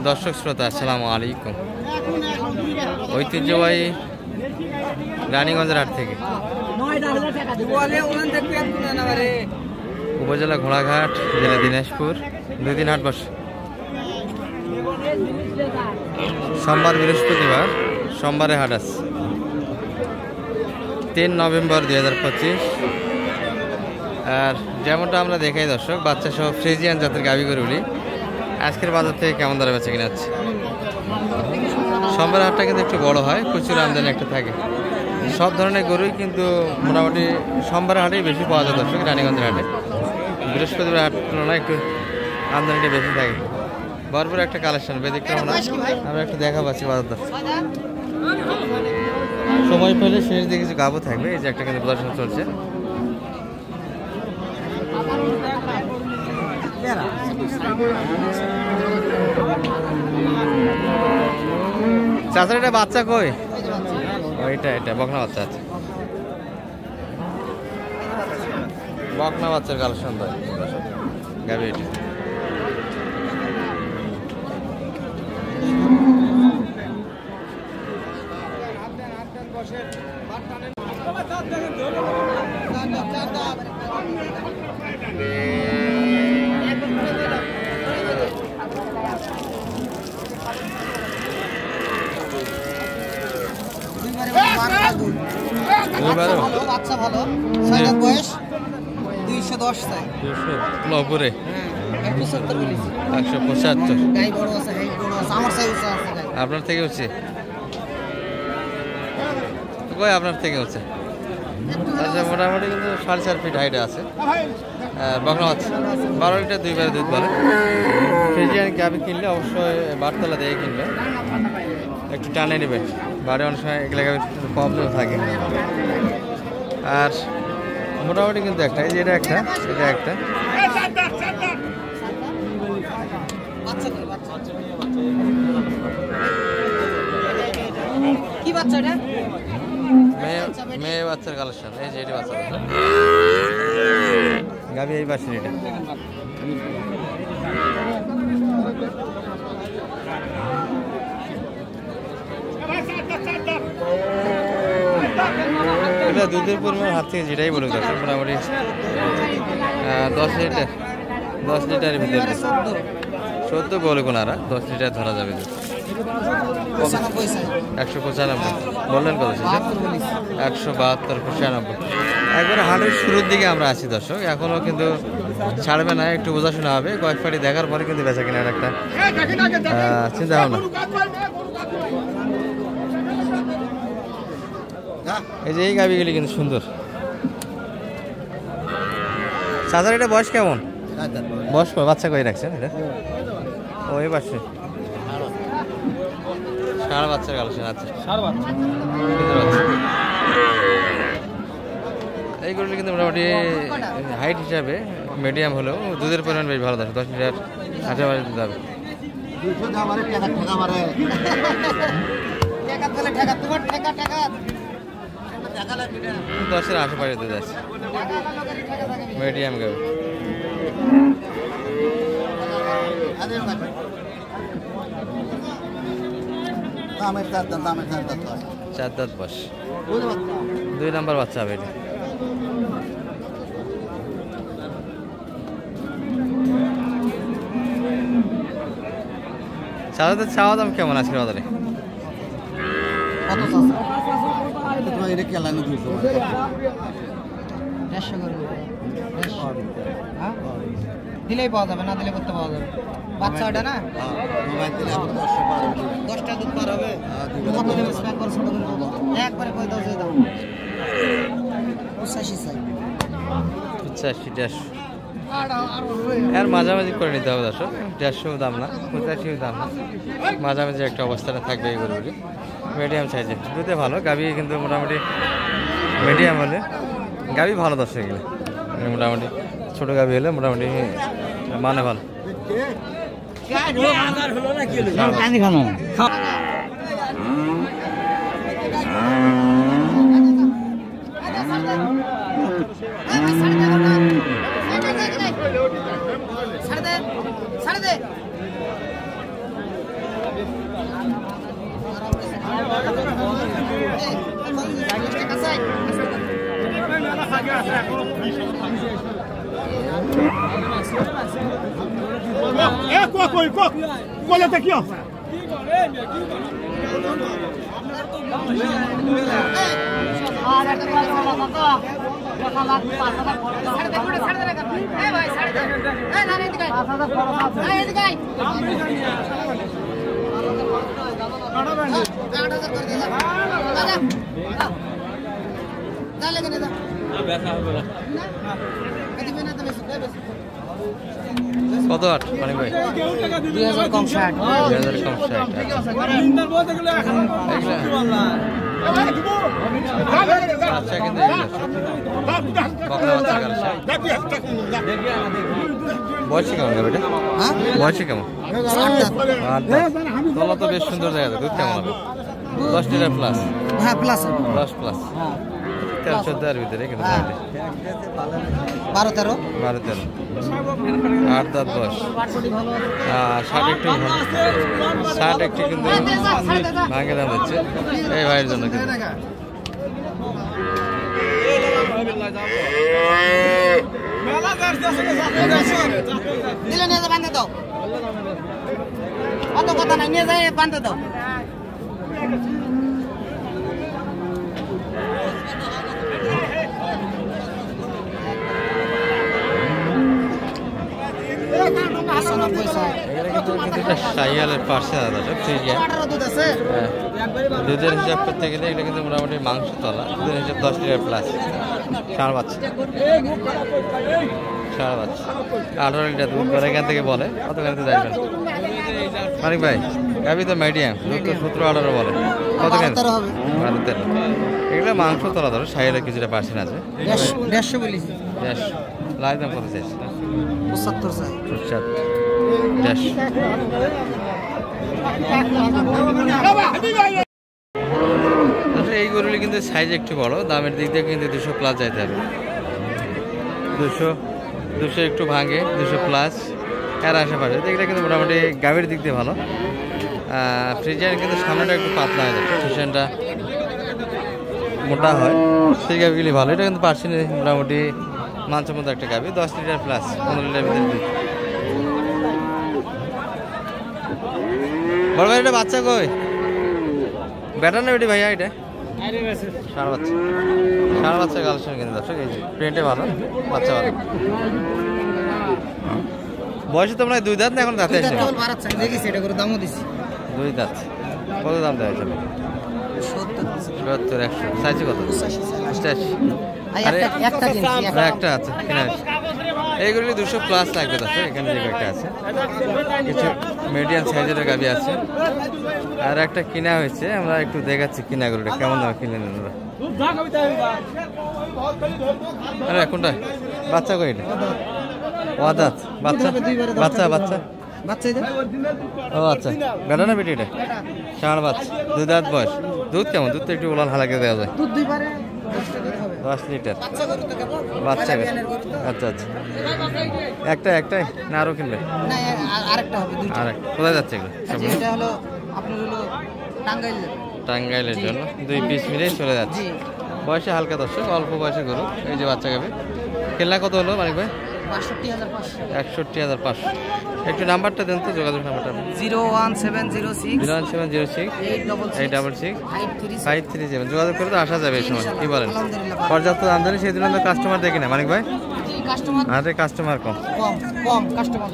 দর্শক শ্রোতা আসসালামু আলাইকুম। ঐতিহ্যবাহী রানীগঞ্জের হাট থেকে উপজেলা ঘোড়াঘাট, জেলা দিনাজপুর, 2 দিন হাট বসে। সোমবার, বৃহস্পতিবার, সোমবারে হাট আছে। 3 নভেম্বর 2025। আর যেমনটা আমরা দেখাই দর্শক, বাচ্চা সহ ফ্রিজিয়ান জাতের গাভী গরুগুলি আজকের বাজার থেকে কেমন দরে বেচা কিনা হচ্ছে। সোমবার হাটটা কিন্তু একটু বড় হয়, প্রচুর আমদানি একটা থাকে। সব ধরনের গরুই কিন্তু মোটামুটি সোমবার হাটেই বেশি পাওয়া যায় দর্শক রানীগঞ্জের হাটে। বৃহস্পতিবার হাট তুলনায় একটু আমদানিটা বেশি থাকে। ভরপুর একটা কালেকশন ব্যতিক্রম না, আমরা একটু দেখা পাচ্ছি বাজার দর। সময় পেলে শেষ দিকে কিছু গাবও থাকবে। এই যে একটা কিন্তু প্রদর্শন চলছে। চাচার এটা বাচ্চা কই? এটা বকনা বাচ্চা আছে। বকনা বাচ্চার কালেকশন তো গাবি এটা। বাচ্চা ভালো, 6 দাঁত বয়স, 210 চাই। 290 170 বলেছি। 175 গাই বড় আছে, হাইট বড় আছে, আমার সাইজ আছে গাই। আপনার থেকে হচ্ছে তো কই? আপনার থেকে হচ্ছে আচ্ছা, মোটামুটি কিন্তু 4.5 ফিট হাইটে আছে। বকনা বাচ্চা 12 লিটার 2 বারে দুধ পারে। ফ্রিজিয়ান গাভী কিনলে অবশ্যই বারতলা দিয়ে কিনবে, একটু টানে নেবে। বাড়ি অনেক সময় এগুলো প্রবলেম থাকে। আর মোটামুটি কিন্তু একটা, এই যে এটা একটা, এটা একটা। কি বাচ্চা এটা? মেয়ে বাচ্চার কালেকশন। এই যে এটি বাচ্চা গাভী, এই পাশে এটা। এটা দুধের পরিমাণ হাত থেকে যেটাই বলুক দর্শক, মোটামুটি 10 লিটারের ভিতরে 14 বলে কোনারা 10 লিটার ধরা যাবে। 195 বললেন কত? 172, 95। একবারে হাটের শুরুর দিকে আমরা আছি দর্শক, এখনও কিন্তু ছাড়বে না, একটু বোঝাশোনা হবে। কয়েক পাটি দেখার পরে কিন্তু বেচা কেনার একটা চিন্তা ভাবনা। এই যে এই গাভিগুলি কিন্তু সুন্দর। চাচার এটা বয়স কেমন? বয়স বাচ্চা কই রাখছেন এটা? ওই পাশে ষাঁড় বাচ্চার কালেকশন আছে। এইগুলি কিন্তু মোটামুটি হাইট হিসাবে মিডিয়াম হলেও দুধের পরিমাণ বেশ ভালো থাকে। 10 লিটার 18 দুধ হবে। 10-এর আশেপাশে দুধ আছে, মিডিয়াম গাভী। চার দাঁত বয়স, 2 নম্বর বাচ্চা হবে এটা। চাচাদের চাওয়া দাম কেমন আজকের বাজারে? দিলেই পাওয়া যাবে, না দিলে করতে পাওয়া যাবে। বাচ্চা ওটা না 10টা দুধ পার হবে। কত দেবে? একবারে কই দাও যে দাও 85 চাই। 85 এর মাঝামাঝি করে নিতে হবে দর্শক। 150 দাম না, 85 দাম না, মাঝামাঝি একটা অবস্থানে থাকবে এই গরুগুলি। মিডিয়াম সাইজে দুধে ভালো গাভী, কিন্তু মোটামুটি মিডিয়াম হলে গাভী ভালো দর্শক। এগুলো মোটামুটি ছোটো গাভী হলে মোটামুটি মানে ভালো। Olha até aqui, ó. কত আট মানিক ভাই? 2000 কম 60। 2000 কম 60। আচ্ছা কিন্তু বয়সী কেমন হবে এটা? বয়সী কেমন? তলা তো বেশ সুন্দর জায়গা, দুধ কেমন হবে? 10 লিটার প্লাস। হ্যাঁ প্লাস 10 প্লাস। 13-14 ভিতরে কিন্তু 12-13 8 দাঁত বয়স। 60 একটু 60 একটু কিন্তু ভাঙে দাম হচ্ছে এই ভাইয়ের জন্য কিন্তু। দিলে নিয়ে যা বাঁধে দাও, অত কথা নাই, নিয়ে যায় বাঁধে দাও। শাহিওয়ালের পার্সে দুধের হিসাব করতে গেলে এটা কিন্তু মোটামুটি মাংস তলা, দুধের হিসাব 10 লিটার প্লাস। ষাঁড় বাচ্চা 18 লিটার দুধ করে এখান থেকে বলে, কতখানি তো দেখবেন মানিক ভাই? গাবি তো মিডিয়াম, দুধ তো 17-18 বলে, কতখানি? 12-13। এগুলো মাংস তলা ধরো, শাহিওয়ালের কিছুটা পার্সেন্ট আছে। 150 বলিস। 150 লাইভ দাম কত চাইছে? 75 চাই। 150। এই গরুগুলি কিন্তু সাইজ একটু বড়, দামের দিক দিয়ে কিন্তু 200 প্লাস যাইতে হবে। 200 একটু ভাঙে, 200 প্লাস এর আশেপাশে। এগুলো কিন্তু মোটামুটি গাভীর দিক দিয়ে ভালো। ফ্রিজিয়ান কিন্তু সামনেটা একটু পাতলা হয়ে যায়, স্টেশনটা মোটা হয়, সেই গাভীগুলি ভালো। এটা কিন্তু পার্সেন্ট মোটামুটি মাংসের মতো একটা গাভী, 10 লিটার প্লাস, 15 লিটার ভিতরে দুধ। বড় ভাই এটা বাচ্চা কই? বেটা না বেটি ভাইয়া? এটা ষাঁড় বাচ্চা কালেকশন কিন্তু দর্শক, এই প্রিন্টে ভালো, বাচ্চা ভালো। বয়সে তো প্রায় 2 দাঁত না, এখন দাঁতে আসে? 2 দাঁত। কত দাম দেওয়া হয়েছে? 70-100 চাইছি কত? 85। একটা আছে কিনা, এইগুলি 200 প্লাস লাগবে দর্শক। এখানে যে একটা আছে, কিছু মিডিয়াম সাইজের গাভী আছে, আর একটা কিনা হয়েছে। আমরা একটু দেখাচ্ছি কিনাগুলোটা কেমন দামে কিনে নেন ওরা। আরে কোনটা বাচ্চা কই? এটা ওয়াদাত বাচ্চা বাচ্চা বাচ্চা ও আচ্ছা, বেটা না বেটি? এটা ষাঁড় বাচ্চা, 2 দাঁত বয়স। দুধ কেমন? দুধ তো একটু ওলান হালাকে দেওয়া যায়। 10 লিটার বাচ্চা। আচ্ছা আচ্ছা, একটাই না আরো কিনবে? কোথায় যাচ্ছে এগুলো? টাঙ্গাইলের জন্য 2 পিস মিলেই চলে যাচ্ছে। বয়সে হালকা দর্শক, অল্প বয়সে গরু। এই যে বাচ্চা গাবে। কেল্লা কত হলো মানিক ভাই? 61,500। একটু নাম্বারটা দেন তো, যোগাযোগ নাম্বারটা। 01706 866 537। যোগাযোগ করে তো আসা যাবে এই সময়, কি বলেন? পর্যাপ্ত আমদানি, সেই জন্য কাস্টমার দেখি না মানিক ভাই, কাস্টমার কাস্টমার কম কাস্টমার